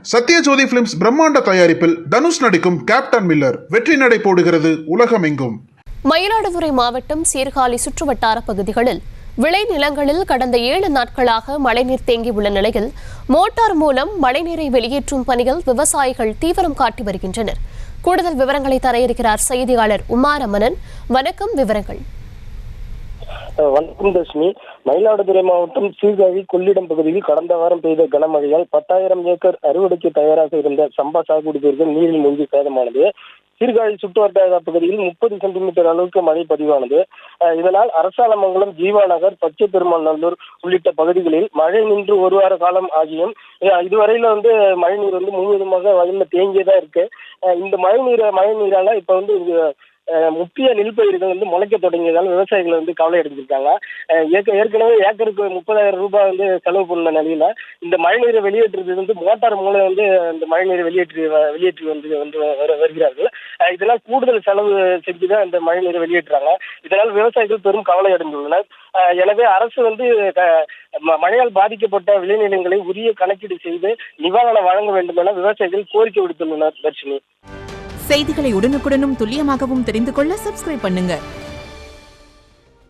Sathyajothi films பிரம்மாண்ட தயாரிப்பில் தனுஷ் நடிக்கும் கேப்டன் மில்லர் வெற்றி நடை போடுகிறது உலகமெங்கும். மயிலாடுதுறை மாவட்டம் சீர்காழி சுற்றுவட்டார பகுதிகளில் விளைநிலங்களில் கடந்த 7 நாட்களாக மழைநீர் தேங்கியுள்ள நிலையில் மோட்டார் மூலம் மழைநீரை வெளியேற்றும் பணியில் விவசாயிகள் தீவிரம் காட்டி வருகின்றனர். கூடுதல் விவரங்களை தர இருக்கிறார் செய்தியாளர் உமாரமணன். வணக்கம், விவரங்கள். வணக்கம் தர்ஷினி. மயிலாடுதுறை மாவட்டம் சீர்காழி கொள்ளிடம் பகுதியில் கடந்த வாரம் பெய்த கனமழையால் 10,000 ஏக்கர் அறுவடைக்கு தயாராக இருந்த சம்பா சாகுபடி பயிர்கள் நீரில் மூழ்கி சேதமானது. சீர்காழி சுற்றுவட்டார பகுதியில் 30 சென்டிமீட்டர் அளவுக்கு மழை பதிவானது. இதனால் அரசாலமங்கலம், ஜீவாநகர், பச்சை பெருமாள் நல்லூர் உள்ளிட்ட பகுதிகளில் மழை நின்று ஒரு வார காலம் ஆகியும் இதுவரையில மழை நீர் முழுவதுமாக வயல்ல தேங்கியதா இருக்கு. இந்த மழை நீரால இப்ப முக்கிய நெல் பயிர்கள் முளைக்க தொடங்கியதால் விவசாயிகள் கவலை அடைஞ்சிருக்காங்க. ஏற்கனவே ஏக்கருக்கு 30,000 ரூபாய் செலவு பண்ண நிலையில இந்த மழைநீரை வெளியேற்றுறது மோட்டார் மூலம் இந்த மழைநீரை வெளியேற்றி வருகிறார்கள். இதெல்லாம் கூடுதல் செலவு செஞ்சுதான் இந்த மழைநீரை வெளியேற்றுறாங்க. இதனால் விவசாயிகள் பெரும் கவலை அடைந்துள்ளனர். எனவே அரசு மழையால் பாதிக்கப்பட்ட விளைநிலங்களை உரிய கணக்கீடு செய்து நிவாரணம் வழங்க வேண்டும் என விவசாயிகள் கோரிக்கை விடுத்துள்ளனர். தர்ஷினி, செய்திகளை உடனுக்குடனும் துல்லியமாகவும் தெரிந்து கொள்ள சப்ஸ்கிரைப் பண்ணுங்க.